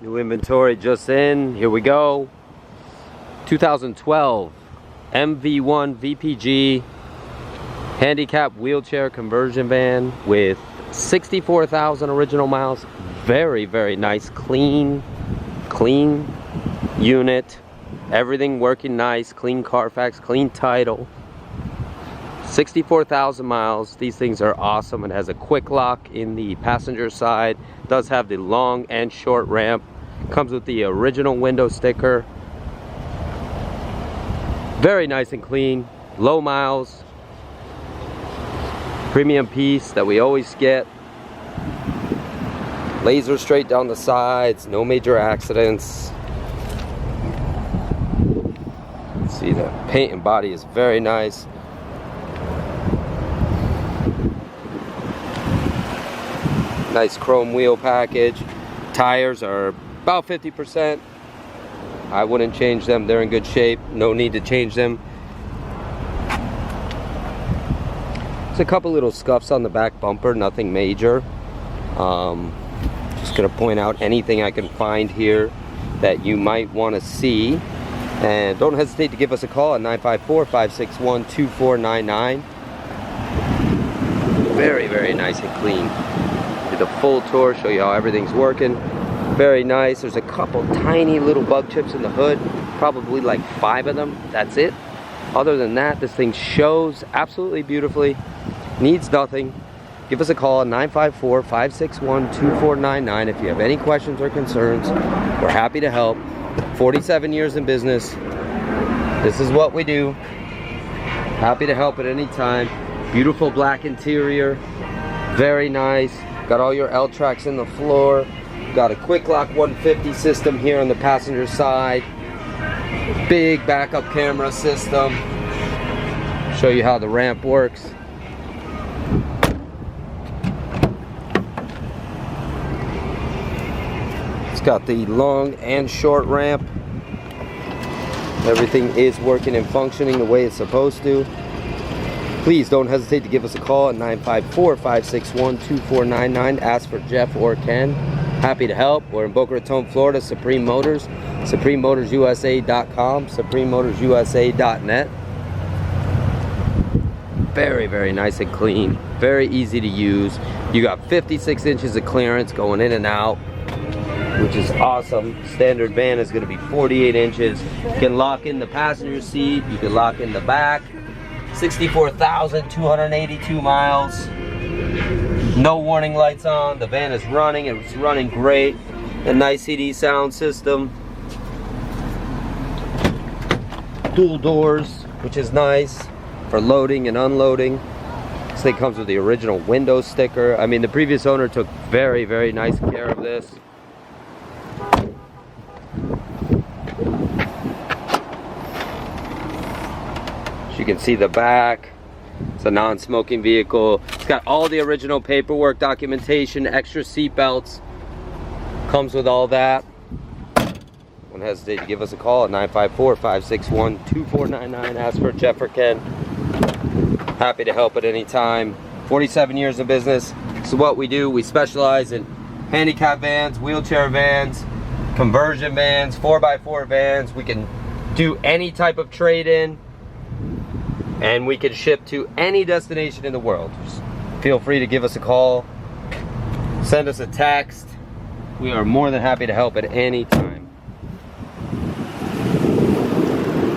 New inventory just in. Here we go. 2012 MV1 VPG handicap wheelchair conversion van with 64,000 original miles. Very, very nice, clean unit. Everything working nice, clean Carfax, clean title. 64,000 miles. These things are awesome. It has a quick lock in the passenger side. Does have the long and short ramp. Comes with the original window sticker. Very nice and clean. Low miles. Premium piece that we always get. Laser straight down the sides. No major accidents. See, the paint and body is very nice. Nice chrome wheel package. Tires are about 50%. I wouldn't change them. They're in good shape. No need to change them. There's a couple little scuffs on the back bumper. Nothing major. Just gonna point out anything I can find here that you might want to see. And don't hesitate to give us a call at 954-561-2499. Very, very nice and clean. The full tour, show you how everything's working. Very nice. There's a couple tiny little bug chips in the hood, probably like 5 of them. That's it. Other than that, this thing shows absolutely beautifully. Needs nothing. Give us a call at 954-561-2499 if you have any questions or concerns. We're happy to help. 47 years in business. This is what we do. Happy to help at any time. Beautiful black interior. Very nice. Got all your L-tracks in the floor. Got a quick lock 150 system here on the passenger side. Big backup camera system. Show you how the ramp works. It's got the long and short ramp. Everything is working and functioning the way it's supposed to. Please don't hesitate to give us a call at 954-561-2499. Ask for Jeff or Ken. Happy to help. We're in Boca Raton, Florida. Supreme Motors. SupremeMotorsUSA.com. SupremeMotorsUSA.net. Very, very nice and clean. Very easy to use. You got 56 inches of clearance going in and out, which is awesome. Standard van is going to be 48 inches. You can lock in the passenger seat. You can lock in the back. 64,282 miles. No warning lights on. The van is running. It's running great. A nice CD sound system. Dual doors, which is nice for loading and unloading. This thing comes with the original window sticker. I mean, the previous owner took very, very nice care of this. You can see the back. It's a non-smoking vehicle. It's got all the original paperwork, documentation, extra seat belts. Comes with all that. Don't hesitate to give us a call at 954-561-2499. Ask for Jeff or Ken. Happy to help at any time. 47 years of business. This is what we do. We specialize in handicap vans, wheelchair vans, conversion vans, 4x4 vans. We can do any type of trade-in. And we can ship to any destination in the world. Just feel free to give us a call. Send us a text. We are more than happy to help at any time.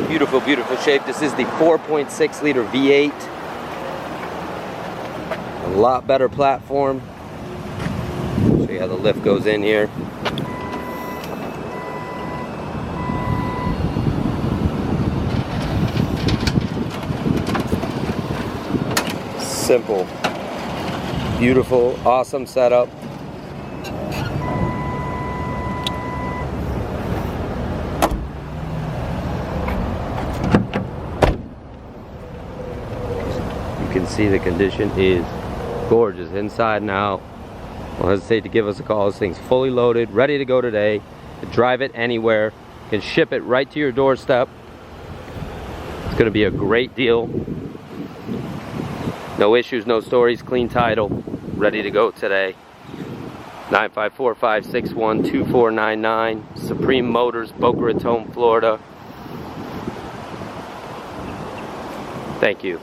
Beautiful, beautiful shape. This is the 4.6 liter V8. A lot better platform. Show you how the lift goes in here. Simple, beautiful, awesome setup. You can see the condition is gorgeous inside and out. Don't hesitate to give us a call. This thing's fully loaded, ready to go today. You can drive it anywhere. You can ship it right to your doorstep. It's going to be a great deal. No issues, no stories, clean title, ready to go today. 954-561-2499. Supreme Motors, Boca Raton, Florida. Thank you.